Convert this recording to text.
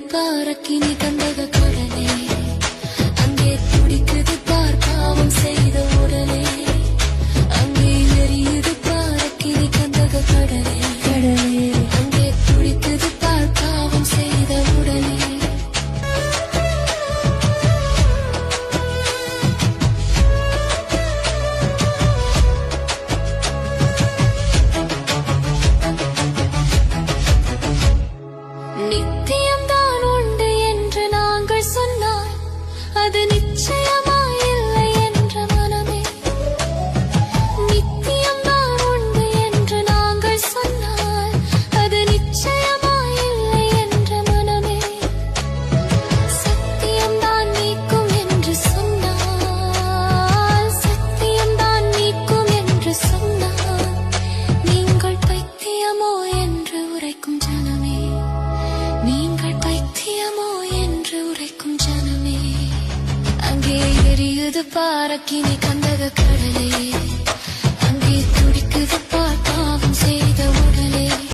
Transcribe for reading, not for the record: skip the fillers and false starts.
பாரக்கினி கந்தக கடலே அங்கே துடிக்குது பார் பாவம் செய்த உடலே அங்கே எரியுது பாரக்கினி கந்தக கடலே கடலே அங்கே துடிக்குது பார் பாவம் செய்த உடலே நித்தியம்தான் உண்டு என்று நாங்கள் சொன்னால் அது நிச்சயமாயில்லை என்ற மனமே நித்தியம்தான் உண்டு என்று நாங்கள் சொன்னால் அது நிச்சயமாயில்லை என்ற மனமே சத்தியம்தான் நீக்கும் என்று சொன்னால் சத்தியம்தான் நீக்கும் என்று சொன்னால் நீங்கள் பைத்தியமோ என்று உரைக்கும் ஜனமே நீங்கள் பைத்தியமோ என்று உரைக்கும் ஜனமே அங்கே எரியுது பாரக்கினி கந்தக கடலே